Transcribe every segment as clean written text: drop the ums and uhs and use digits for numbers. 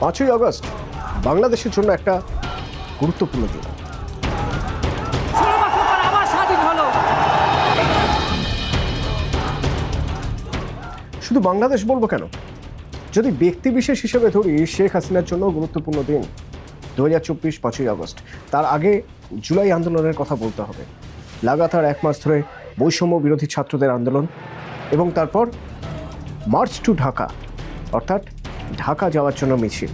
5ই August বাংলাদেশের জন্য একটা গুরুত্বপূর্ণ দিন। 16 বছর পর আবার স্বাধীন হলো। শুধু বাংলাদেশ বলবো কেন, যদি ব্যক্তি বিশেষ হিসেবে ধরি, শেখ হাসিনার জন্য গুরুত্বপূর্ণ দিন 2024 5ই আগস্ট। তার আগে জুলাই আন্দোলনের কথা বলতে হবে। লাগাতার 1 মাস ধরে বৈষম্য বিরোধী ছাত্রদের আন্দোলন, এবং তারপর মার্চ টু ঢাকা, অর্থাৎ ঢাকা যাওয়ার জন্য মিছিল।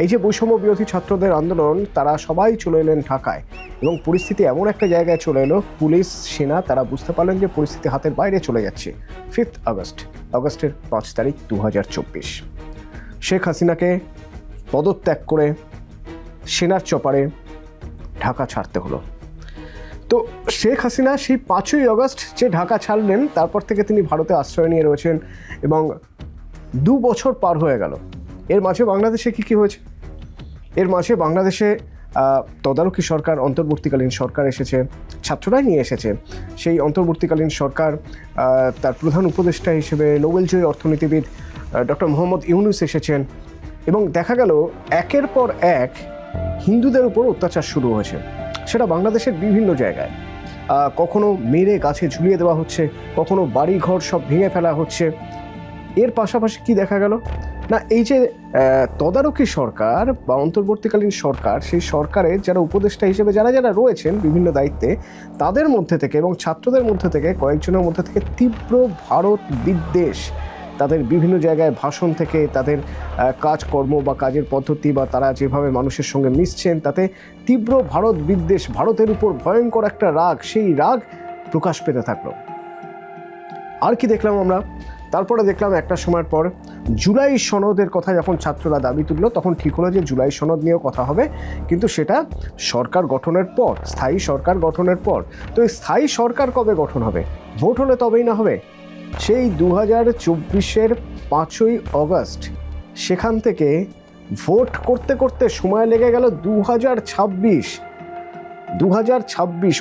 এই যে বৈষম্য বিরোধী ছাত্রদের আন্দোলন, তারা সবাই চলে এলেন ঢাকায়, এবং পরিস্থিতি এমন একটা জায়গায় চলে এলো, পুলিশ সেনা তারা বুঝতে পারলেন যে পরিস্থিতি হাতের বাইরে চলে যাচ্ছে। 5 আগস্ট, আগস্টের 5 তারিখ 2024, শেখ হাসিনাকে পদত্যাগ করে সেনার চপারে ঢাকা ছাড়তে হলো। তো শেখ হাসিনা সেই 5ই আগস্ট যে ঢাকা ছাড়লেন, তারপর থেকে তিনি ভারতে আশ্রয় নিয়ে রয়েছেন, এবং 2 বছর পার হয়ে গেল। এর মাঝে বাংলাদেশে কি হয়েছে? এর মাঝে বাংলাদেশে তদারকি সরকার, অন্তর্বর্তীকালীন সরকার এসেছে, ছাত্ররাই নিয়ে এসেছে। সেই অন্তর্বর্তীকালীন সরকার, তার প্রধান উপদেষ্টা হিসেবে নোবেলজয়ী অর্থনীতিবিদ ডক্টর মোহাম্মদ ইউনূস এসেছেন, এবং দেখা গেল একের পর এক হিন্দুদের উপর অত্যাচার শুরু হয়েছে। সেটা বাংলাদেশের বিভিন্ন জায়গায়, কখনো মেরে গাছে ঝুলিয়ে দেওয়া হচ্ছে, কখনো বাড়ি ঘর সব ভেঙে ফেলা হচ্ছে। এর পাশাপাশি কি দেখা গেল না, এই যে তদারকি সরকার বা অন্তর্বর্তীকালীন সরকার, সেই সরকারের যারা উপদেষ্টা হিসেবে যারা যারা রয়েছেন বিভিন্ন দায়িত্বে, তাদের মধ্যে থেকে এবং ছাত্রদের মধ্যে থেকে কয়েকজনের মধ্যে থেকে তীব্র ভারত বিদ্বেষ, তাদের বিভিন্ন জায়গায় ভাষণ থেকে, তাদের কাজকর্ম বা কাজের পদ্ধতি বা তারা যেভাবে মানুষের সঙ্গে মিশছেন, তাতে তীব্র ভারত বিদ্বেষ, ভারতের উপর ভয়ঙ্কর একটা রাগ, সেই রাগ প্রকাশ পেতে থাকলো। আর কি দেখলাম আমরা? তারপরে দেখলাম একটা সময়ের পর জুলাই সনদের কথা যখন ছাত্ররা দাবি তুললো, তখন ঠিক হলো যে জুলাই সনদ নিয়েও কথা হবে, কিন্তু সেটা সরকার গঠনের পর, স্থায়ী সরকার গঠনের পর। তো এই স্থায়ী সরকার কবে গঠন হবে? ভোট হলে তবেই না হবে। সেই 2024-এর 5ই আগস্ট, সেখান থেকে ভোট করতে করতে সময় লেগে গেল 2026,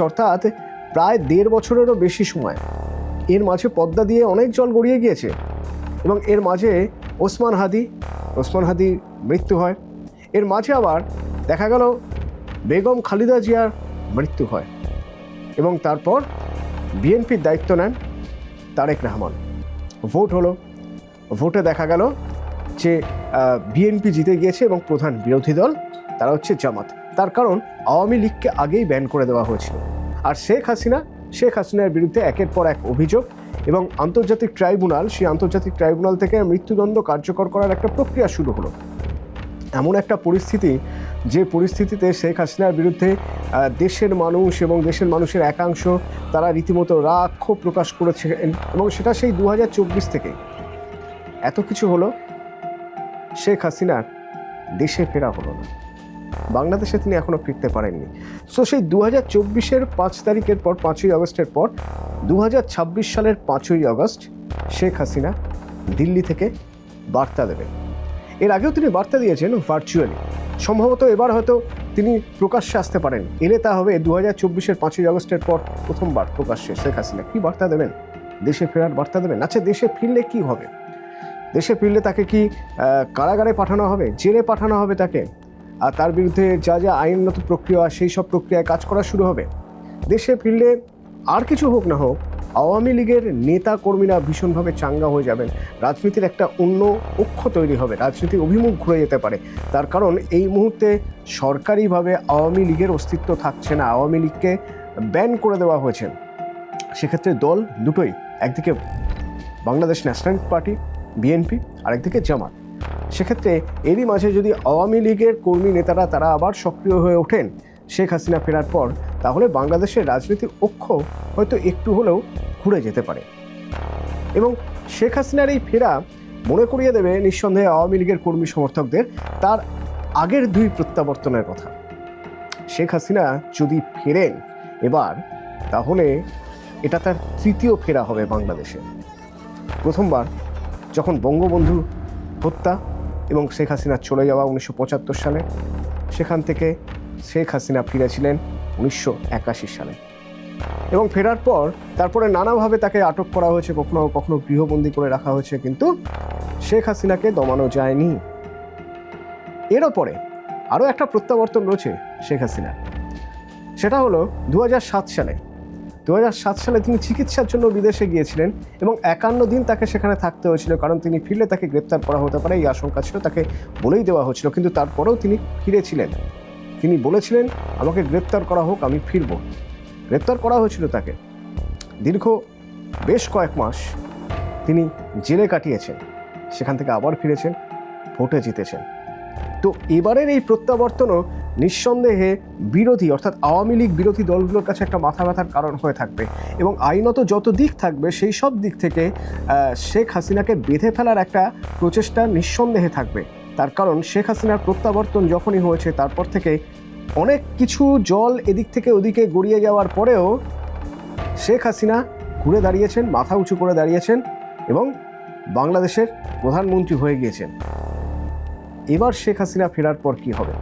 অর্থাৎ প্রায় 1.5 বছরেরও বেশি সময়। এর মাঝে পদ্মা দিয়ে অনেক জল গড়িয়ে গিয়েছে, এবং এর মাঝে ওসমান হাদির মৃত্যু হয়। এর মাঝে আবার দেখা গেল বেগম খালেদা জিয়ার মৃত্যু হয়, এবং তারপর বিএনপির দায়িত্ব নেন তারেক রহমান। ভোট হলো, ভোটে দেখা গেল যে বিএনপি জিতে গিয়েছে, এবং প্রধান বিরোধী দল তারা হচ্ছে জামাত। তার কারণ আওয়ামী লীগকে আগেই ব্যান করে দেওয়া হয়েছিল। আর শেখ হাসিনার বিরুদ্ধে একের পর এক অভিযোগ, এবং আন্তর্জাতিক ট্রাইব্যুনাল, সেই আন্তর্জাতিক ট্রাইব্যুনাল থেকে মৃত্যুদণ্ড কার্যকর করার একটা প্রক্রিয়া শুরু হলো। এমন একটা পরিস্থিতি, যে পরিস্থিতিতে শেখ হাসিনার বিরুদ্ধে দেশের মানুষ এবং দেশের মানুষের একাংশ তারা রীতিমতো রাগ, ক্ষোভ প্রকাশ করেছে, এবং সেটা সেই 2024 থেকে। এত কিছু হলো, শেখ হাসিনার দেশে ফেরা হলো না, বাংলাদেশে তিনি এখনও ফিরতে পারেননি। সো সেই 2024-এর 5 তারিখের পর, 5ই আগস্টের পর 2026 সালের 5ই আগস্ট শেখ হাসিনা দিল্লি থেকে বার্তা দেবেন। এর আগেও তিনি বার্তা দিয়েছেন ভার্চুয়ালি, সম্ভবত এবার হয়তো তিনি প্রকাশ্যে আসতে পারেন। এলে তা হবে 2024-এর 5ই আগস্টের পর প্রথমবার প্রকাশ্যে শেখ হাসিনা কি বার্তা দেবেন? দেশে ফেরার বার্তা দেবেন। আচ্ছা, দেশে ফিরলে কি হবে? দেশে ফিরলে তাকে কি কারাগারে পাঠানো হবে, জেলে পাঠানো হবে তাকে, আর তার বিরুদ্ধে যা যা আইনগত প্রক্রিয়া, সেই সব প্রক্রিয়ায় কাজ করা শুরু হবে? দেশে ফিরলে আর কিছু হোক না হোক, আওয়ামী লীগের নেতা কর্মীরা ভীষণভাবে চাঙ্গা হয়ে যাবেন, রাজনীতির একটা অন্য অক্ষ তৈরি হবে, রাজনীতির অভিমুখ ঘুরে যেতে পারে। তার কারণ এই মুহূর্তে সরকারিভাবে আওয়ামী লীগের অস্তিত্ব থাকছে না, আওয়ামী লীগকে ব্যান করে দেওয়া হয়েছে। সেক্ষেত্রে দল দুটোই, একদিকে বাংলাদেশ ন্যাশনাল পার্টি বিএনপি, আর একদিকে জামাত। সেক্ষেত্রে এরই মাঝে যদি আওয়ামী লীগের কর্মী নেতারা তারা আবার সক্রিয় হয়ে ওঠেন শেখ হাসিনা ফেরার পর, তাহলে বাংলাদেশের রাজনীতির অক্ষ হয়তো একটু হলেও ঘুরে যেতে পারে। এবং শেখ হাসিনার এই ফেরা মনে করিয়ে দেবে নিঃসন্দেহে আওয়ামী লীগের কর্মী সমর্থকদের তার আগের 2 প্রত্যাবর্তনের কথা। শেখ হাসিনা যদি ফেরেন এবার, তাহলে এটা তার 3য় ফেরা হবে বাংলাদেশে। প্রথমবার যখন বঙ্গবন্ধু হত্যা এবং শেখ হাসিনা চলে যাওয়া 1975 সালে, সেখান থেকে শেখ হাসিনা ফিরেছিলেন 1981 সালে। এবং ফেরার পর তারপরে নানাভাবে তাকে আটক করা হয়েছে, কখনো কখনো গৃহবন্দী করে রাখা হয়েছে, কিন্তু শেখ হাসিনাকে দমানো যায়নি। এরও পরে আরও একটা প্রত্যাবর্তন রয়েছে শেখ হাসিনা, সেটা হলো 2007 সালে। 2007 সালে তিনি চিকিৎসার জন্য বিদেশে গিয়েছিলেন এবং 51 দিন তাকে সেখানে থাকতে হয়েছিল, কারণ তিনি ফিরলে তাকে গ্রেপ্তার করা হতে পারে এই আশঙ্কা ছিল, তাকে বলেই দেওয়া হয়েছিল। কিন্তু তারপরেও তিনি ফিরেছিলেন, তিনি বলেছিলেন আমাকে গ্রেপ্তার করা হোক, আমি ফিরব। গ্রেপ্তার করা হয়েছিল তাকে, দীর্ঘ বেশ কয়েক মাস তিনি জেলে কাটিয়েছেন, সেখান থেকে আবার ফিরেছেন, ভোটে জিতেছেন। তো এবারের এই প্রত্যাবর্তনও নিঃসন্দেহে বিরোধী অর্থাৎ আওয়ামী লীগ বিরোধী দলগুলোর কাছে একটা মাথা ব্যথার কারণ হয়ে থাকবে এবং আইনত যত দিক থাকবে সেই সব দিক থেকে শেখ হাসিনাকে বেঁধে ফেলার একটা প্রচেষ্টা নিঃসন্দেহে থাকবে। তার কারণ শেখ হাসিনার প্রত্যাবর্তন যখনই হয়েছে তারপর থেকে অনেক কিছু জল এদিক থেকে ওদিকে গড়িয়ে যাওয়ার পরেও শেখ হাসিনা ঘুরে দাঁড়িয়েছেন, মাথা উঁচু করে দাঁড়িয়েছেন এবং বাংলাদেশের প্রধানমন্ত্রী হয়ে গিয়েছেন। এবার শেখ হাসিনা ফেরার পর কি হবে?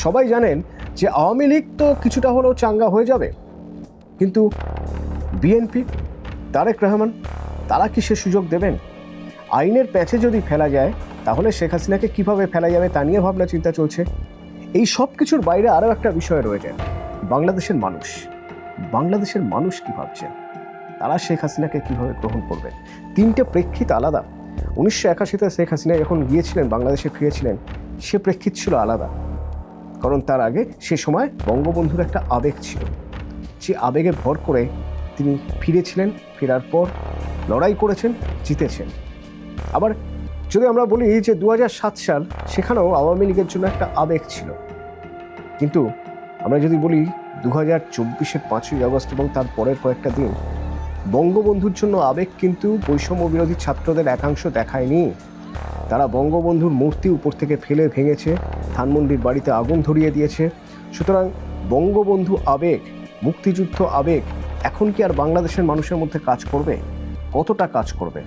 সবাই জানেন যে আওয়ামী লীগ তো কিছুটা হলেও চাঙ্গা হয়ে যাবে, কিন্তু বিএনপি, তারেক রহমান, তারা কি সে সুযোগ দেবেন? আইনের প্যাচে যদি ফেলা যায় তাহলে শেখ হাসিনাকে কিভাবে ফেলা যাবে তা নিয়ে ভাবনা চিন্তা চলছে। এই সব কিছুর বাইরে আরও একটা বিষয় রয়েছে, বাংলাদেশের মানুষ। বাংলাদেশের মানুষ কি ভাবছেন, তারা শেখ হাসিনাকে কিভাবে গ্রহণ করবে? তিনটে প্রেক্ষিত আলাদা। 1981-তে শেখ হাসিনা যখন গিয়েছিলেন, বাংলাদেশে ফিরেছিলেন, সে প্রেক্ষিত ছিল আলাদা, কারণ তার আগে সে সময় বঙ্গবন্ধুর একটা আবেগ ছিল, যে আবেগে ভর করে তিনি ফিরেছিলেন, ফেরার পর লড়াই করেছেন, জিতেছেন। আবার যদি আমরা বলি যে 2007 সাল, সেখানেও আওয়ামী লীগের জন্য একটা আবেগ ছিল, কিন্তু আমরা যদি বলি 2024-এর 5ই আগস্ট এবং তার পরের কয়েকটা দিন, বঙ্গবন্ধুর জন্য আবেগ কিন্তু বৈষম্য বিরোধী ছাত্রদের একাংশ দেখায়নি। তারা বঙ্গবন্ধুর মূর্তি উপর থেকে ফেলে ভেঙেছে, ধানমন্ডির বাড়িতে আগুন ধরিয়ে দিয়েছে। সুতরাং বঙ্গবন্ধু আবেগ, মুক্তিযুদ্ধ আবেগ এখন কি আর বাংলাদেশের মানুষের মধ্যে কাজ করবে? কতটা কাজ করবে?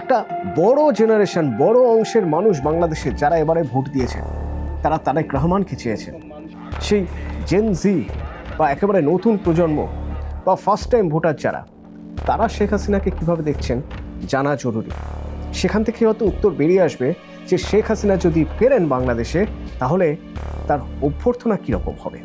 একটা বড় জেনারেশন, বড় অংশের মানুষ বাংলাদেশের যারা এবারে ভোট দিয়েছে, তারা তারেক রহমানকে চেয়েছেন। সেই জেন জি বা একেবারে নতুন প্রজন্ম বা ফার্স্ট টাইম ভোটার যারা, তারা শেখ হাসিনাকে কিভাবে দেখছেন জানা জরুরি। সেখান থেকে হয়তো উত্তর বেরিয়ে আসবে যে শেখ হাসিনা যদি ফেরেন বাংলাদেশে, তাহলে তার অভ্যর্থনা কীরকম হবে।